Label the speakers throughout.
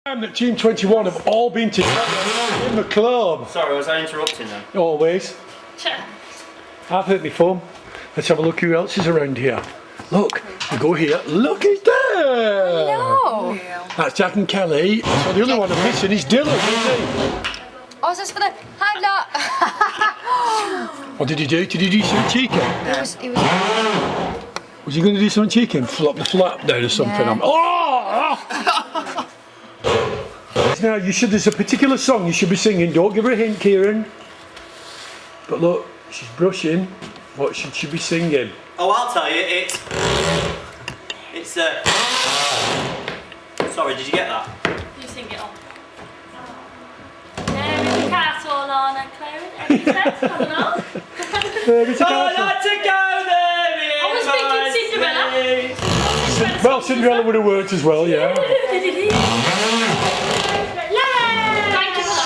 Speaker 1: That Team 21 have all been together in the club.
Speaker 2: Sorry, was I interrupting then?
Speaker 1: Always. I've hurt my thumb. Let's have a look who else is around here. Look, we go here. Look, he's there.
Speaker 3: No.
Speaker 1: That's Jack and Kelly. So the other one I'm missing is Dylan, isn't he?
Speaker 3: Oh, is this for the... Hi, vlog.
Speaker 1: What did he do? Did he do something cheeky?
Speaker 3: He was...
Speaker 1: Was he going to do something cheeky and flop the flap down or something?
Speaker 3: Yeah.
Speaker 1: Oh! Now, there's a particular song you should be singing. Don't give her a hint, Kieran. But look, she's brushing. What should she be singing?
Speaker 2: Oh, I'll tell you, it's sorry, did you get that?
Speaker 4: You sing it on. There is a castle on a clearing. Every step, I don't know.
Speaker 2: I'd like to go there.
Speaker 4: I was thinking Cinderella.
Speaker 1: Well, Cinderella would have worked as well, yeah.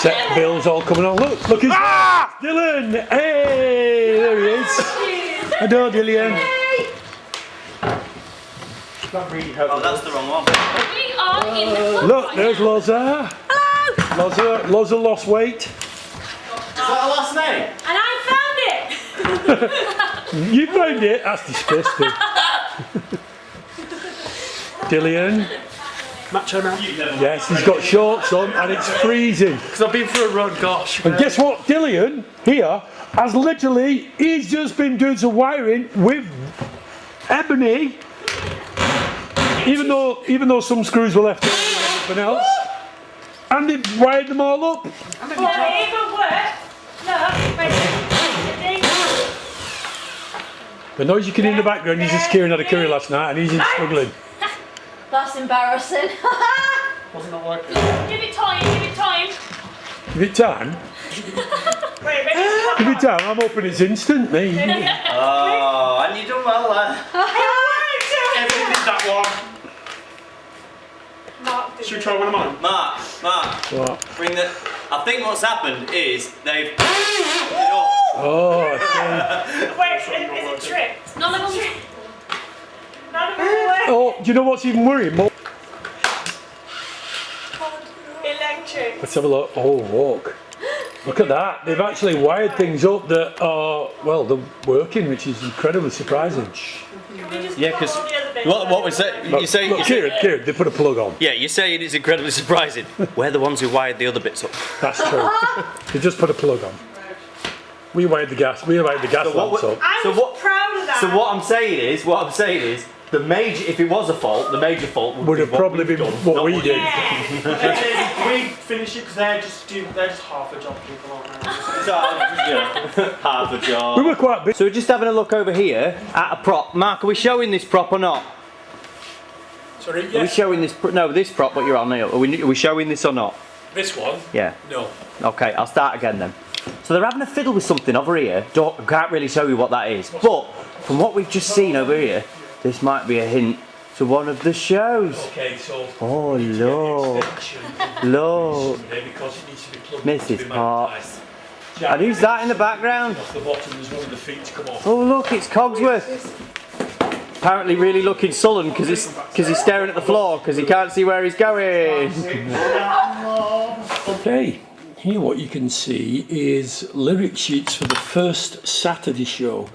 Speaker 1: Set bills all coming on. Look, who's Dylan! Hey, there he is. Hello, Dylan.
Speaker 2: Oh, that's the wrong one.
Speaker 4: We are in the club.
Speaker 1: Look, there's Loza. Hello. Loza lost weight.
Speaker 2: Is that her last name?
Speaker 4: And I found it.
Speaker 1: You found it? That's disgusting. Dylan.
Speaker 5: Macho man.
Speaker 1: Yes, he's got shorts on and it's freezing.
Speaker 5: Because I've been for a run, gosh.
Speaker 1: And guess what? Dylan here he's just been doing some wiring with Ebony. Even though some screws were left over and everything else. And they've wired them all up.
Speaker 4: Well, it even worked. Look, wait.
Speaker 1: The noise you can hear in the background is just Kieran had a curry last night and he's struggling.
Speaker 3: That's embarrassing.
Speaker 5: Wasn't it working?
Speaker 4: Give it time, give it time.
Speaker 1: Give it time. Give it time. I'm hoping it's instant, me.
Speaker 2: Oh, and you done well there.
Speaker 5: Everyone did that one. Should we try one of mine?
Speaker 2: Mark,
Speaker 1: What?
Speaker 2: bring the... I think what's happened is they've...
Speaker 1: Oh, I see.
Speaker 4: Wait, is it tripped? None of them. None of them work.
Speaker 1: Oh, do you know what's even worrying more?
Speaker 4: Electric.
Speaker 1: Let's have a look. Oh, look. Look at that. They've actually wired things up that are, well, they're working, which is incredibly surprising.
Speaker 2: Yeah, because what was it? You say...
Speaker 1: Look, Kieran, they put a plug on.
Speaker 2: Yeah, you're saying it's incredibly surprising. We're the ones who wired the other bits up.
Speaker 1: That's true. They just put a plug on. We wired the gas lamps up.
Speaker 4: I'm proud of that.
Speaker 2: So what I'm saying is, the major, if it was a fault, the major fault
Speaker 1: Would have probably been what we did.
Speaker 5: We finish it because they're just half a job people, aren't they?
Speaker 2: Half a job.
Speaker 1: We were quite big.
Speaker 2: So we're just having a look over here at a prop. Mark, are we showing this prop or not?
Speaker 5: Sorry,
Speaker 2: Are we showing this? No, this prop. What you're on here. Are we showing this or not?
Speaker 5: This one?
Speaker 2: Yeah.
Speaker 5: No.
Speaker 2: Okay, I'll start again then. So they're having a fiddle with something over here. Can't really show you what that is. But from what we've just seen over here, this might be a hint to one of the shows.
Speaker 5: Okay, so...
Speaker 2: Oh, look. Look. Mrs. Park. And who's that in the background?
Speaker 5: Off the bottom, there's one of the feet to come off.
Speaker 2: Oh, look, it's Cogsworth. Apparently really looking sullen because he's staring at the floor because he can't see where he's going.
Speaker 1: Okay, here what you can see is lyric sheets for the first Saturday show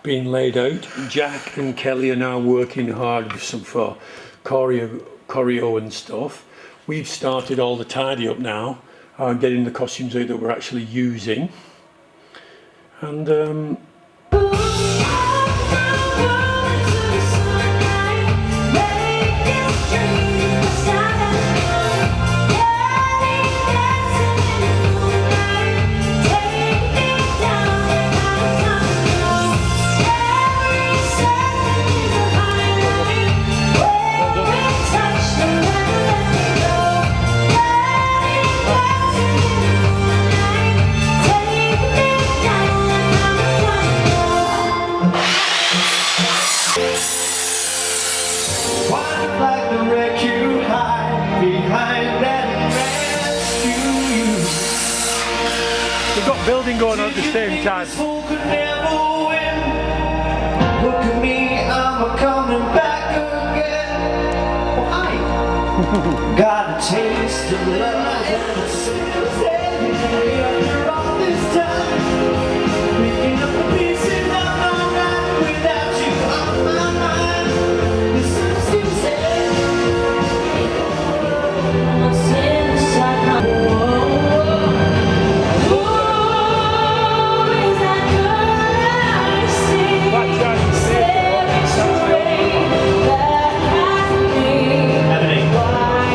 Speaker 1: being laid out. Jack and Kelly are now working hard with some for choreo and stuff. We've started all the tidy up now, getting the costumes out that we're actually using. And we've got building going on at the same time.
Speaker 6: Look at me, I'm coming back again. Oh, hi. Got a taste of love ever since after all this time. Picking up the pieces of my life without you on my mind. The sun still sets. What's inside my is that girl I see?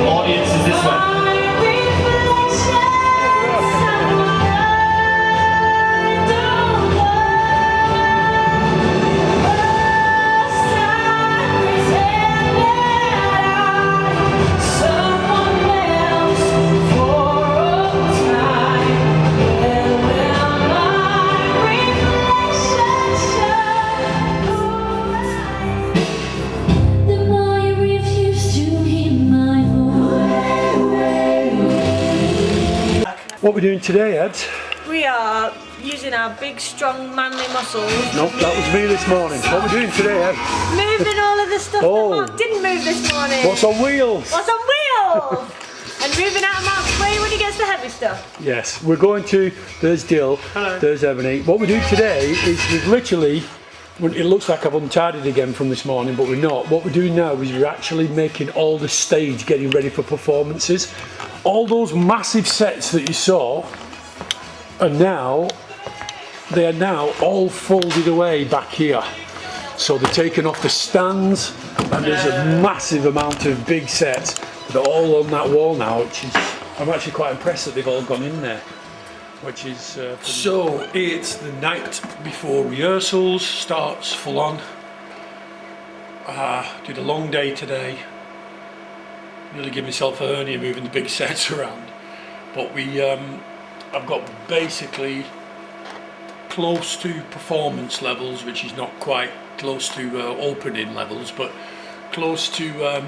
Speaker 5: Audience is this way.
Speaker 1: What we're doing today, Ed?
Speaker 4: We are using our big, strong, manly muscles.
Speaker 1: Nope, that was me this morning. What we're doing today, Ed?
Speaker 4: Moving all of the stuff
Speaker 1: Oh.
Speaker 4: that Mark didn't move this morning.
Speaker 1: What's on wheels?
Speaker 4: What's on wheels? And moving out of Mark's way when he gets the heavy stuff.
Speaker 1: Yes, we're going to, there's Dill, there's Ebony. What we're doing today is we've literally, it looks like I've untidied again from this morning, but we're not. What we're doing now is we're actually making all the stage getting ready for performances. All those massive sets that you saw are now, they are now all folded away back here. So they're taken off the stands, and there's a massive amount of big sets that are all on that wall now, which is, I'm actually quite impressed that they've all gone in there, which is so it's the night before rehearsals, starts full on. Did a long day today, nearly give myself a hernia moving the big sets around, but I've got basically close to performance levels, which is not quite close to opening levels, but close to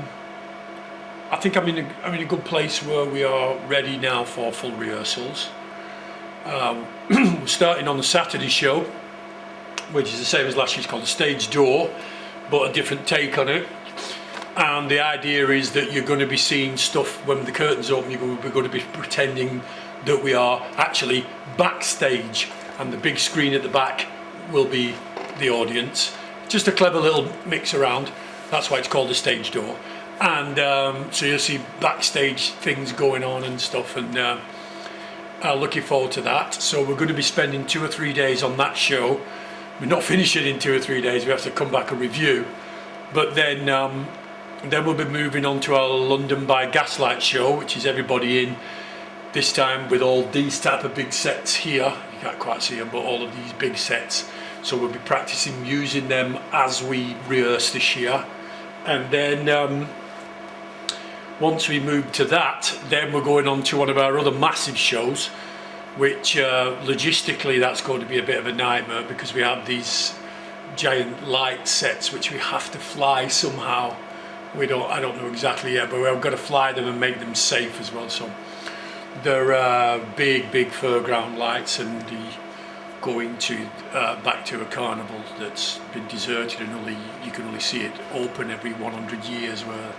Speaker 1: I think I'm in a good place where we are ready now for full rehearsals. We're starting on the Saturday show, which is the same as last year's, called the Stage Door, but a different take on it. And the idea is that you're going to be seeing stuff when the curtains open. We're going to be pretending that we are actually backstage, and the big screen at the back will be the audience. Just a clever little mix around. That's why it's called the Stage Door. And so you'll see backstage things going on and stuff, and looking forward to that. So we're going to be spending 2 or 3 days on that show. We're not finishing in 2 or 3 days. We have to come back and review. But then we'll be moving on to our London by Gaslight show, which is everybody in, this time with all these type of big sets here. You can't quite see them, but all of these big sets. So we'll be practicing using them as we rehearse this year. And then once we move to that, then we're going on to one of our other massive shows, which logistically that's going to be a bit of a nightmare, because we have these giant light sets which we have to fly somehow. I don't know exactly yet, but we've got to fly them and make them safe as well. So they're big fairground lights, and going to back to a carnival that's been deserted, and you can only see it open every 100 years. Where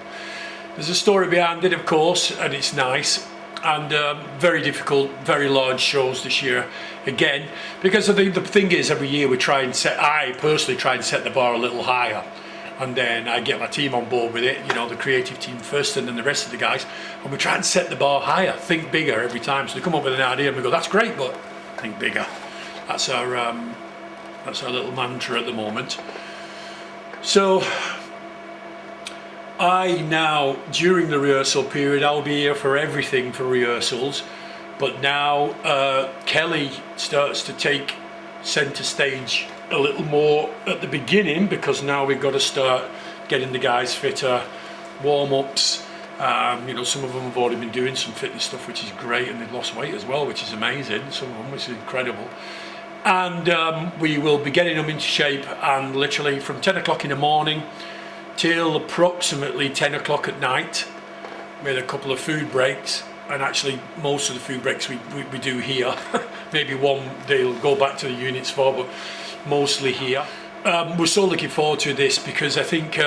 Speaker 1: there's a story behind it, of course, and it's nice. And very difficult, very large shows this year again, because I think the thing is, every year I personally try and set the bar a little higher, and then I get my team on board with it, the creative team first, and then the rest of the guys, and we try and set the bar higher, think bigger every time. So they come up with an idea and we go, that's great, but think bigger. That's our little mantra at the moment. So during the rehearsal period, I'll be here for everything for rehearsals, but now Kelly starts to take centre stage a little more at the beginning, because now we've got to start getting the guys fitter, warm-ups. Some of them have already been doing some fitness stuff, which is great, and they've lost weight as well, which is amazing. Some of them, which is incredible. And we will be getting them into shape, and literally from 10 o'clock in the morning till approximately 10 o'clock at night, with a couple of food breaks. And actually most of the food breaks we do here. Maybe one they'll go back to the units for, but mostly here. We're so looking forward to this, because I think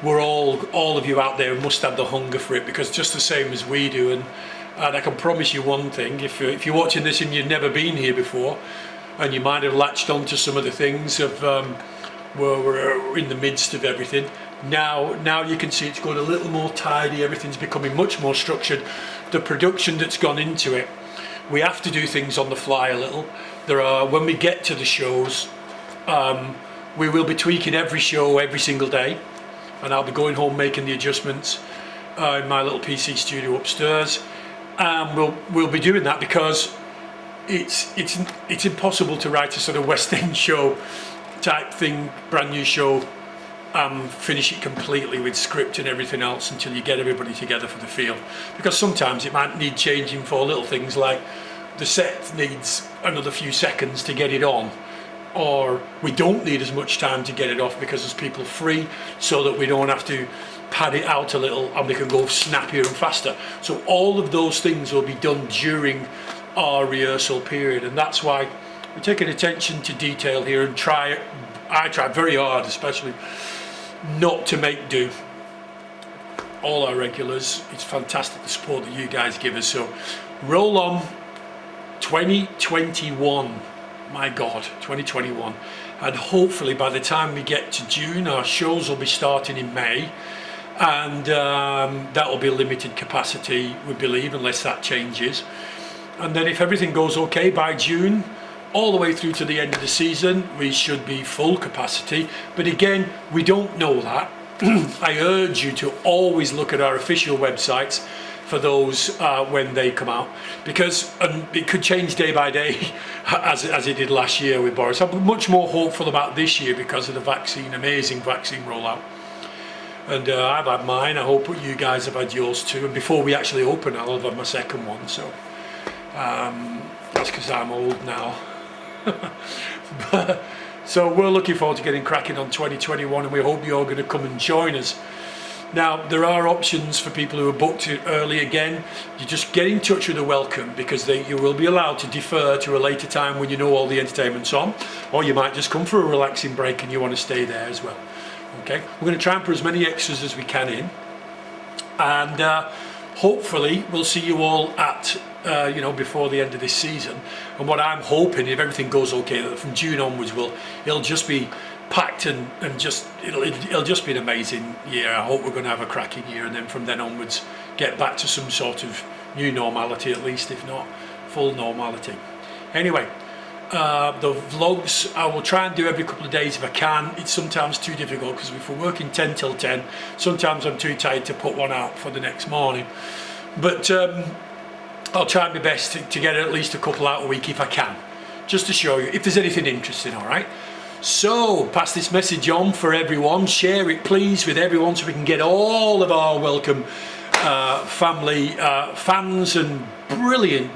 Speaker 1: we're all of you out there must have the hunger for it, because just the same as we do. And I can promise you one thing: if you're watching this and you've never been here before, and you might have latched on to some of the things of where we're in the midst of everything. Now you can see it's going a little more tidy. Everything's becoming much more structured. The production that's gone into it, we have to do things on the fly a little. When we get to the shows, we will be tweaking every show every single day, and I'll be going home making the adjustments in my little PC studio upstairs. We'll be doing that because it's impossible to write a sort of West End show type thing, brand new show, finish it completely with script and everything else until you get everybody together for the feel, because sometimes it might need changing for little things like the set needs another few seconds to get it on, or we don't need as much time to get it off because there's people free, so that we don't have to pad it out a little and we can go snappier and faster. So all of those things will be done during our rehearsal period, and that's why we're taking attention to detail here and I try very hard, especially, not to make do. All our regulars, it's fantastic the support that you guys give us. So roll on 2021, my God, 2021, and hopefully by the time we get to June, our shows will be starting in May, and that will be limited capacity, we believe, unless that changes. And then if everything goes okay by June, all the way through to the end of the season, we should be full capacity. But again, we don't know that. I urge you to always look at our official websites for those when they come out, because it could change day by day as it did last year with Boris. I'm much more hopeful about this year because of the vaccine, amazing vaccine rollout. And I've had mine. I hope you guys have had yours too. And before we actually open, I'll have had my second one. So that's because I'm old now. So we're looking forward to getting cracking on 2021, and we hope you're going to come and join us. Now, there are options for people who are booked early. Again, you just get in touch with the welcome, because you will be allowed to defer to a later time when you know all the entertainment's on, or you might just come for a relaxing break and you want to stay there as well. Okay, we're going to try and put as many extras as we can in, and hopefully we'll see you all at before the end of this season. And what I'm hoping, if everything goes okay, that from June onwards it'll just be packed and just it'll just be an amazing year. I hope we're going to have a cracking year, and then from then onwards get back to some sort of new normality, at least, if not full normality. Anyway, the vlogs I will try and do every couple of days if I can. It's sometimes too difficult because if we're working 10 till 10, sometimes I'm too tired to put one out for the next morning. But I'll try my best to get at least a couple out a week if I can, just to show you if there's anything interesting. All right, so pass this message on for everyone, share it please with everyone, so we can get all of our welcome family, fans and brilliant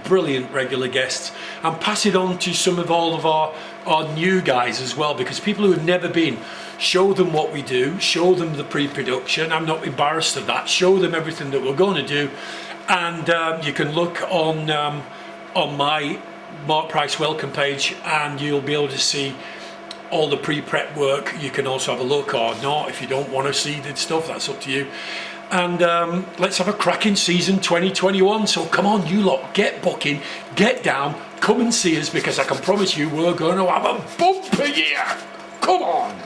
Speaker 1: regular guests, and pass it on to some of all of our new guys as well, because people who have never been, show them what we do, show them the pre-production. I'm not embarrassed of that. Show them everything that we're going to do. And you can look on my Mark Price welcome page, and you'll be able to see all the pre-prep work. You can also have a look, or not, if you don't want to see the stuff, that's up to you. And let's have a cracking season 2021. So come on, you lot, get booking, get down, come and see us, because I can promise you we're going to have a bumper year. Come on.